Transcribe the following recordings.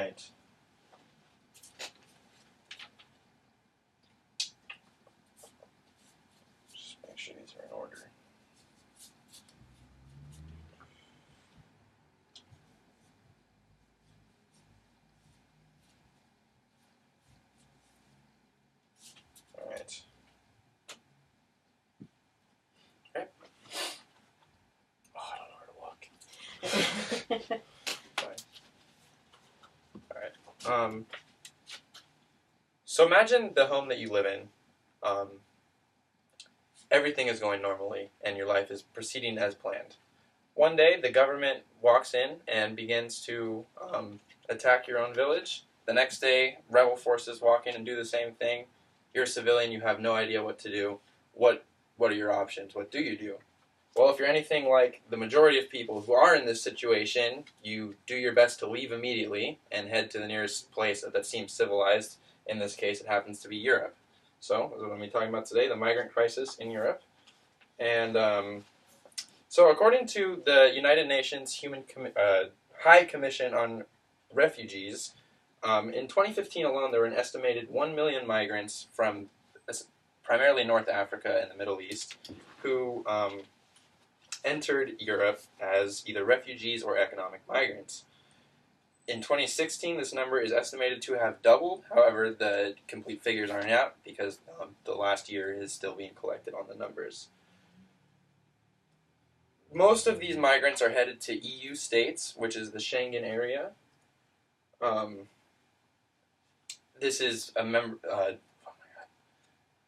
right. Just make sure these are in order. All right. Okay. Oh, I don't know where to look. Fine. All right. So imagine the home that you live in. Everything is going normally, and your life is proceeding as planned. One day, the government walks in and begins to attack your own village. The next day, rebel forces walk in and do the same thing. You're a civilian, you have no idea what to do. What are your options? What do you do? Well, if you're anything like the majority of people who are in this situation, you do your best to leave immediately and head to the nearest place that seems civilized. In this case, it happens to be Europe. So, that's what I'm going to be talking about today, the migrant crisis in Europe. And so according to the United Nations High Commission on Refugees, in 2015 alone, there were an estimated 1 million migrants from primarily North Africa and the Middle East who entered Europe as either refugees or economic migrants. In 2016, this number is estimated to have doubled. However, the complete figures aren't out because the last year is still being collected on the numbers. Most of these migrants are headed to EU states, which is the Schengen area. This is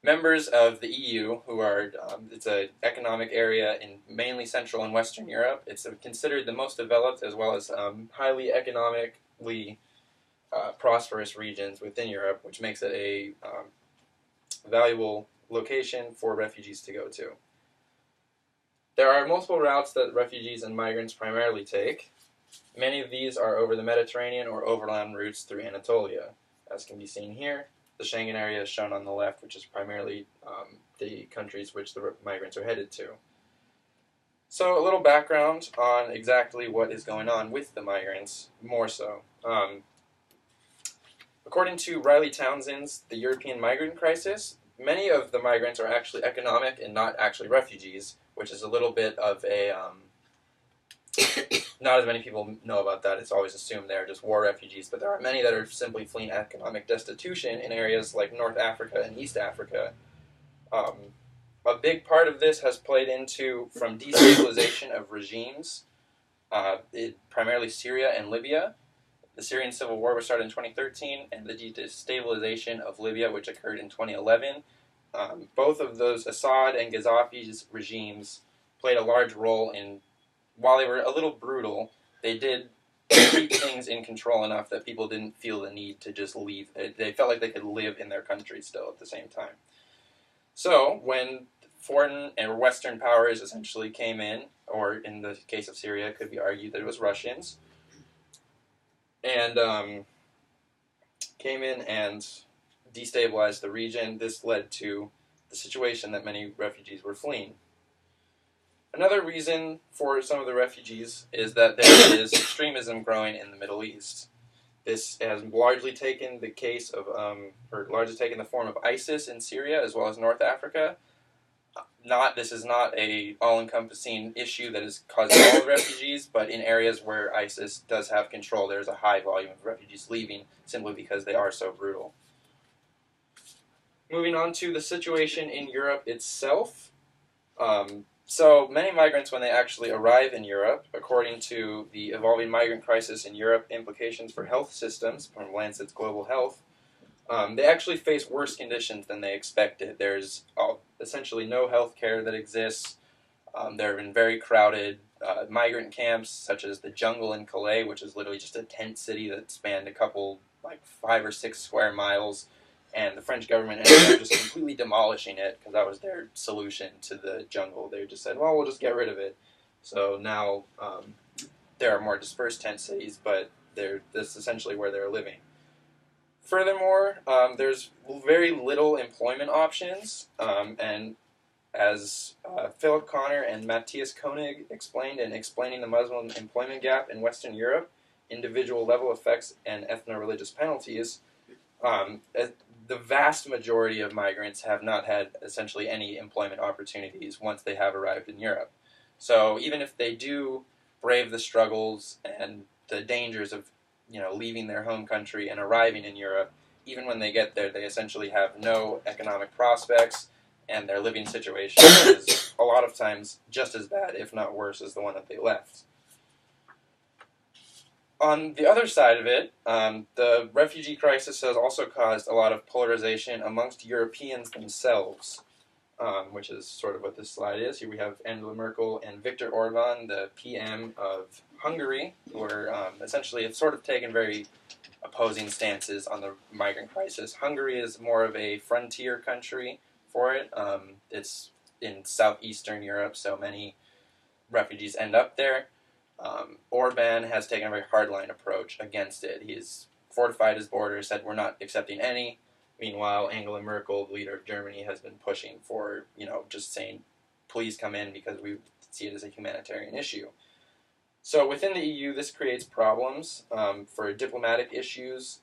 members of the EU who are, it's an economic area in mainly Central and Western Europe. It's considered the most developed as well as highly economically prosperous regions within Europe, which makes it a valuable location for refugees to go to. There are multiple routes that refugees and migrants primarily take. Many of these are over the Mediterranean or overland routes through Anatolia. As can be seen here, the Schengen area is shown on the left, which is primarily the countries which the migrants are headed to. So a little background on exactly what is going on with the migrants, more so. According to Riley Townsend's The European Migrant Crisis, many of the migrants are actually economic and not actually refugees, which is a little bit of a, not as many people know about that. It's always assumed they're just war refugees, but there are many that are simply fleeing economic destitution in areas like North Africa and East Africa. A big part of this has played into from destabilization of regimes, primarily Syria and Libya. The Syrian civil war was started in 2013, and the destabilization of Libya, which occurred in 2011. Both of those, Assad and Gaddafi's regimes, played a large role in, while they were a little brutal, they did keep things in control enough that people didn't feel the need to just leave. They felt like they could live in their country still at the same time. So, when foreign or Western powers essentially came in, or in the case of Syria, it could be argued that it was Russians, and came in and destabilized the region, this led to the situation that many refugees were fleeing. Another reason for some of the refugees is that there is extremism growing in the Middle East. This has largely taken the case of, or largely taken the form of ISIS in Syria as well as North Africa. This is not a all-encompassing issue that is causing all refugees, but in areas where ISIS does have control, there's a high volume of refugees leaving simply because they are so brutal. Moving on to the situation in Europe itself. So many migrants, when they actually arrive in Europe, according to the Evolving Migrant Crisis in Europe, Implications for Health Systems from Lancet's Global Health, they actually face worse conditions than they expected. There's essentially no health care that exists. There have been very crowded migrant camps, such as the Jungle in Calais, which is literally just a tent city that spanned a couple, like 5 or 6 square miles. And the French government ended up just completely demolishing it because that was their solution to the jungle. They just said, well, we'll just get rid of it. So now there are more dispersed tent cities, but that's essentially where they're living. Furthermore, there's very little employment options, and as Philip Connor and Matthias Koenig explained in Explaining the Muslim Employment Gap in Western Europe, individual level effects and ethno-religious penalties, the vast majority of migrants have not had essentially any employment opportunities once they have arrived in Europe. So even if they do brave the struggles and the dangers of leaving their home country and arriving in Europe, even when they get there, they essentially have no economic prospects, and their living situation is a lot of times just as bad, if not worse, as the one that they left. On the other side of it, the refugee crisis has also caused a lot of polarization amongst Europeans themselves, which is sort of what this slide is. Here we have Angela Merkel and Viktor Orban, the PM of Hungary, who are essentially have sort of taken very opposing stances on the migrant crisis. Hungary is more of a frontier country for it. It's in southeastern Europe, so many refugees end up there. Orban has taken a very hardline approach against it. He's fortified his borders, said we're not accepting any. Meanwhile, Angela Merkel, the leader of Germany, has been pushing for, just saying, please come in because we see it as a humanitarian issue. So within the EU, this creates problems for diplomatic issues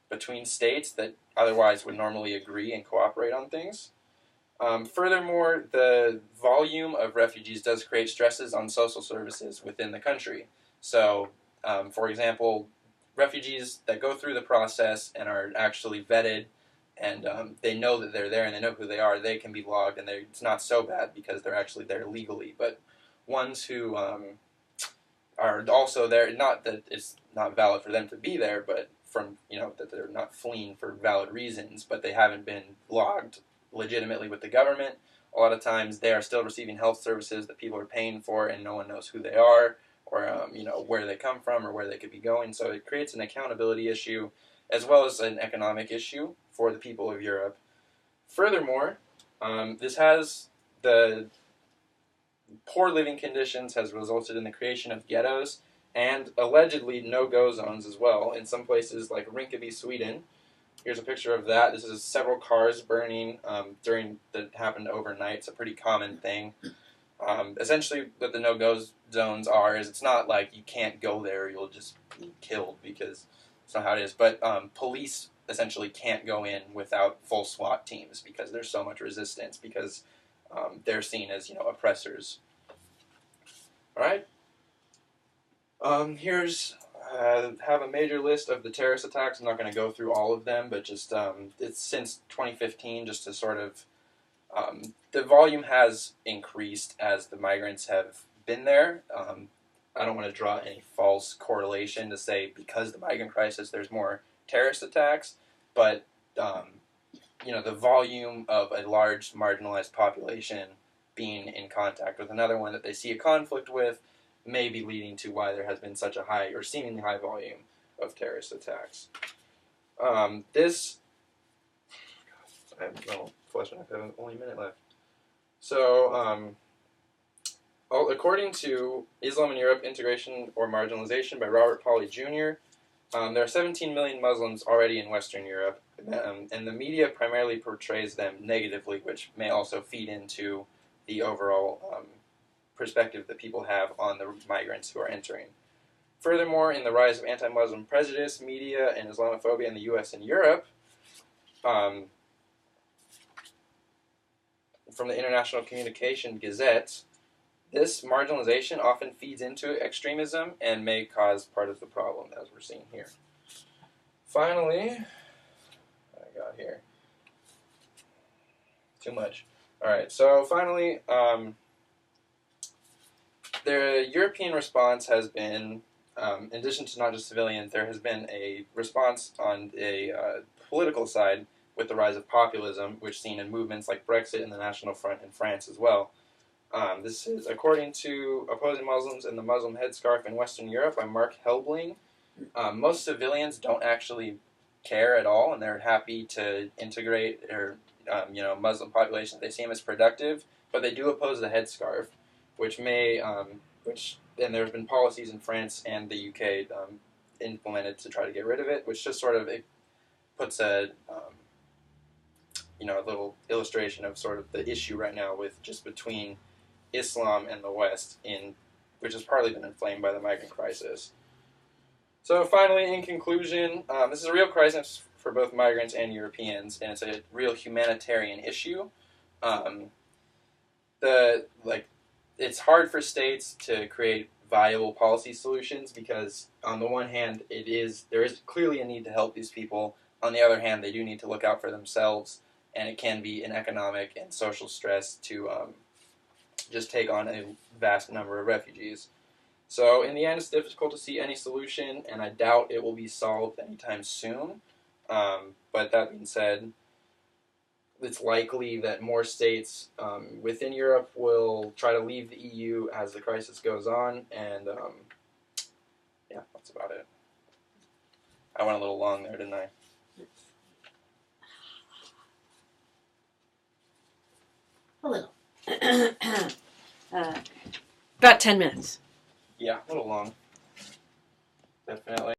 between states that otherwise would normally agree and cooperate on things. Furthermore, the volume of refugees does create stresses on social services within the country. So, for example, refugees that go through the process and are actually vetted and they know that they're there and they know who they are, they can be logged, and it's not so bad because they're actually there legally. But ones who are also there, not that it's not valid for them to be there, but from, that they're not fleeing for valid reasons, but they haven't been logged legitimately with the government. A lot of times they are still receiving health services that people are paying for, and no one knows who they are or where they come from or where they could be going. So it creates an accountability issue as well as an economic issue for the people of Europe. Furthermore, the poor living conditions has resulted in the creation of ghettos and allegedly no-go zones as well in some places like Rinkeby, Sweden. Here's a picture of that. This is several cars burning that happened overnight. It's a pretty common thing. Essentially, what the no-go zones are is it's not like you can't go there, you'll just be killed, because it's not how it is. But police essentially can't go in without full SWAT teams because there's so much resistance, because they're seen as oppressors. All right. Here's have a major list of the terrorist attacks. I'm not going to go through all of them, but just it's since 2015, just to sort of the volume has increased as the migrants have been there. I don't want to draw any false correlation to say because the migrant crisis there's more terrorist attacks, but the volume of a large marginalized population being in contact with another one that they see a conflict with may be leading to why there has been such a high or seemingly high volume of terrorist attacks. I have no flesh enough. I have only a minute left. So, according to Islam in Europe, Integration or Marginalization by Robert Pauli Jr., there are 17 million Muslims already in Western Europe, and the media primarily portrays them negatively, which may also feed into the overall perspective that people have on the migrants who are entering. Furthermore, in the rise of anti-Muslim prejudice, media, and Islamophobia in the U.S. and Europe, from the International Communication Gazette, this marginalization often feeds into extremism and may cause part of the problem, as we're seeing here. Finally, what I got here? Too much. All right, so finally, the European response has been, in addition to not just civilian, there has been a response on a political side with the rise of populism, which is seen in movements like Brexit and the National Front in France as well. This is according to Opposing Muslims and the Muslim Headscarf in Western Europe by Mark Helbling. Most civilians don't actually care at all, and they're happy to integrate their Muslim population. They see them as productive, but they do oppose the headscarf, which may, and there have been policies in France and the UK implemented to try to get rid of it, which just sort of it puts a little illustration of sort of the issue right now with just between Islam and the West, which has partly been inflamed by the migrant crisis. So finally, in conclusion, this is a real crisis for both migrants and Europeans, and it's a real humanitarian issue. Um, it's hard for states to create viable policy solutions because on the one hand there is clearly a need to help these people. On the other hand, they do need to look out for themselves, and it can be an economic and social stress to just take on a vast number of refugees. So in the end, it's difficult to see any solution, and I doubt it will be solved anytime soon. But that being said, it's likely that more states within Europe will try to leave the EU as the crisis goes on, and yeah, that's about it. I went a little long there, didn't I? A little. About 10 minutes. Yeah, a little long. Definitely.